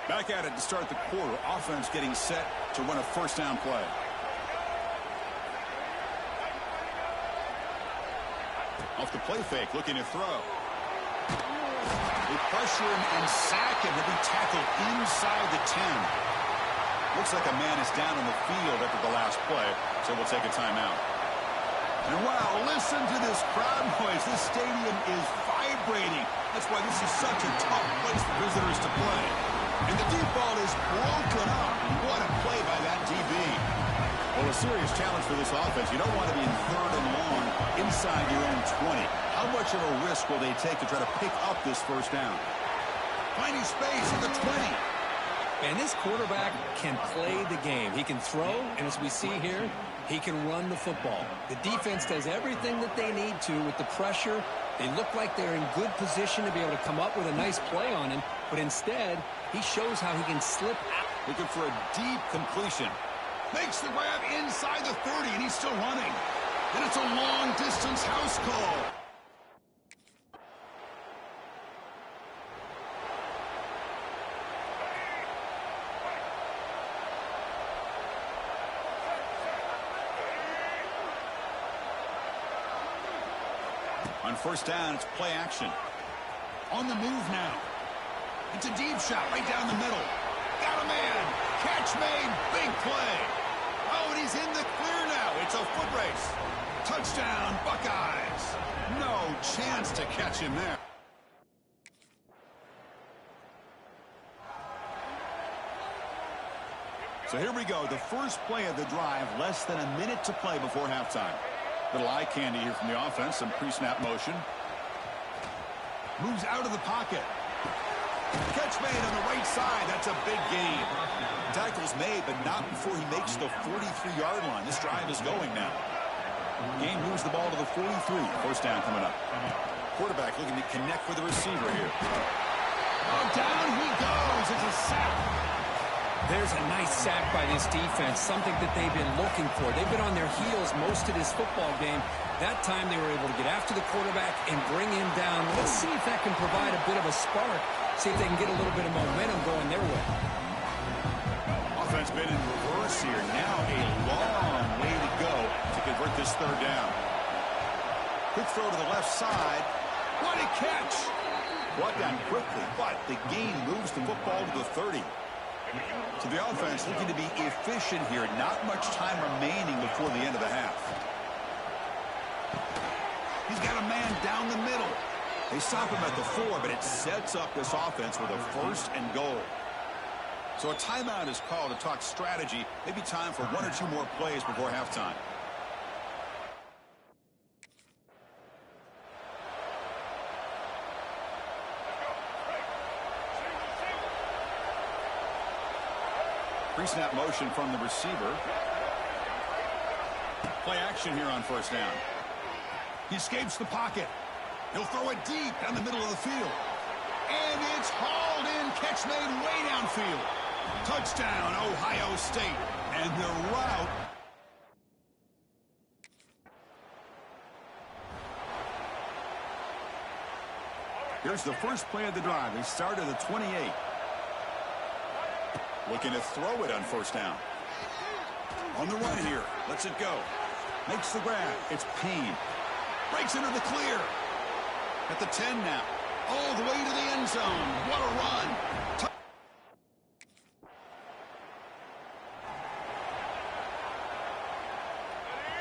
Speaker 4: Back at it to start the quarter. Offense getting set to run a first down play. Off the play fake, looking to throw. They pressure him and sack him. He'll be tackled inside the 10. Looks like a man is down on the field after the last play, so we'll take a timeout. And wow, listen to this crowd noise. This stadium is vibrating. That's why this is such a tough place for visitors to play. And the deep ball is broken up. What a play by that DB. Well, a serious challenge for this offense. You don't want to be in third and long inside your own 20. How much of a risk will they take to try to pick up this first down? Finding space at the 20.
Speaker 5: And this quarterback can play the game. He can throw, and as we see here, he can run the football. The defense does everything that they need to with the pressure. They look like they're in good position to be able to come up with a nice play on him, but instead, he shows how he can slip out.
Speaker 4: Looking for a deep completion. Makes the grab inside the 30, and he's still running. And it's a long-distance house call. On first down, it's play action. On the move now. It's a deep shot right down the middle. Got a man. Catch made. Big play. Oh, and he's in the clear now. It's a foot race. Touchdown, Buckeyes. No chance to catch him there. So here we go. The first play of the drive. Less than a minute to play before halftime. Little eye candy here from the offense. Some pre-snap motion. Moves out of the pocket. Catch made on the right side. That's a big gain. Tackle's made, but not before he makes the 43-yard line. This drive is going now. Game moves the ball to the 43. First down coming up. Quarterback looking to connect with the receiver here. Oh, down he goes. It's a sack.
Speaker 5: There's a nice sack by this defense, something that they've been looking for. They've been on their heels most of this football game. That time they were able to get after the quarterback and bring him down. Let's see if that can provide a bit of a spark, see if they can get a little bit of momentum going their way.
Speaker 4: Offense been in reverse here. Now a long way to go to convert this third down. Quick throw to the left side. What a catch! Brought down quickly, but the gain moves the football to the 30. So the offense looking to be efficient here. Not much time remaining before the end of the half. He's got a man down the middle. They stop him at the 4, but it sets up this offense with a first and goal. So a timeout is called to talk strategy. Maybe time for one or two more plays before halftime. Pre-snap motion from the receiver. Play action here on first down. He escapes the pocket. He'll throw it deep down the middle of the field. And it's hauled in. Catch made way downfield. Touchdown, Ohio State. And the route. Here's the first play of the drive. They start at the 28. Looking to throw it on first down. On the run here. Lets it go. Makes the grab. It's Payne. Breaks into the clear. At the 10 now. All the way to the end zone. What a run.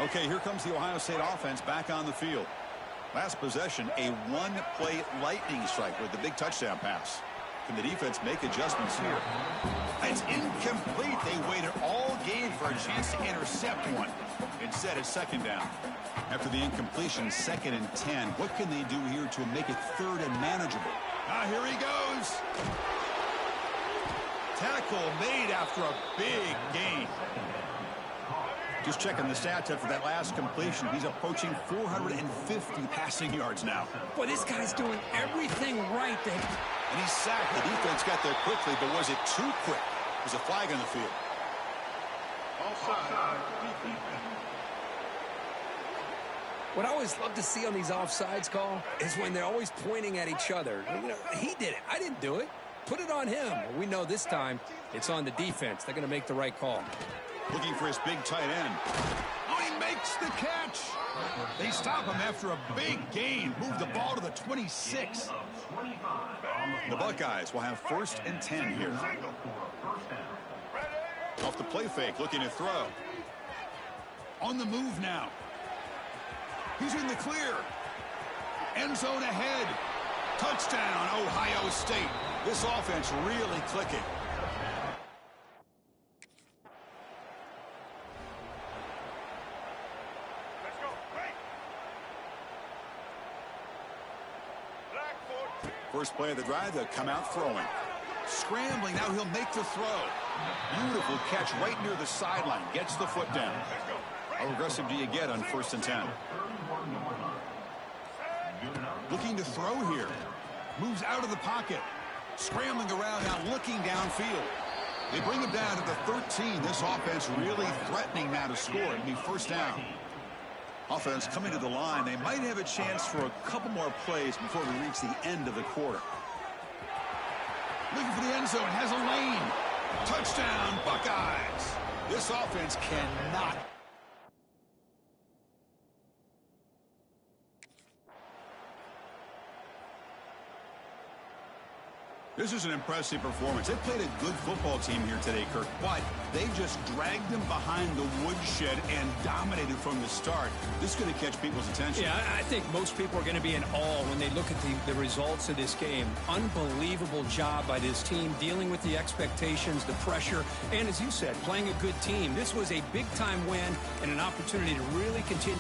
Speaker 4: Okay, here comes the Ohio State offense back on the field. Last possession, a one-play lightning strike with the big touchdown pass. Can the defense make adjustments here? It's incomplete. They waited all game for a chance to intercept one. Instead, it's second down. After the incompletion, 2nd and 10. What can they do here to make it 3rd and manageable? Here he goes. Tackle made after a big gain. Just checking the stats after that last completion. He's approaching 450 passing yards now.
Speaker 5: Boy, this guy's doing everything right there.
Speaker 4: And he's sacked. The defense got there quickly, but was it too quick? There's a flag on the field.
Speaker 5: What I always love to see on these offsides call is when they're always pointing at each other. You know, he did it. I didn't do it. Put it on him. We know this time it's on the defense. They're going to make the right call.
Speaker 4: Looking for his big tight end.
Speaker 7: Oh, he makes the catch. They stop him after a big gain. Move the ball to the 26.
Speaker 4: The Buckeyes will have 1st and 10 here. Off the play fake, looking to throw.
Speaker 7: On the move now. He's in the clear. End zone ahead. Touchdown, Ohio State.
Speaker 4: This offense really clicking. First play of the drive, they'll come out throwing. Scrambling, now he'll make the throw. Beautiful catch right near the sideline. Gets the foot down. How aggressive do you get on 1st and 10?
Speaker 7: Looking to throw here. Moves out of the pocket. Scrambling around now, looking downfield. They bring him down to the 13. This offense really threatening now to score. It'll be 1st down.
Speaker 4: Offense coming to the line. They might have a chance for a couple more plays before we reach the end of the quarter.
Speaker 7: Looking for the end zone. Has a lane. Touchdown, Buckeyes.
Speaker 4: This offense cannot. This is an impressive performance. They played a good football team here today, Kirk, but they just dragged them behind the woodshed and dominated from the start. This is going to catch people's attention.
Speaker 5: Yeah, I think most people are going to be in awe when they look at the results of this game. Unbelievable job by this team, dealing with the expectations, the pressure, and as you said, playing a good team. This was a big-time win and an opportunity to really continue.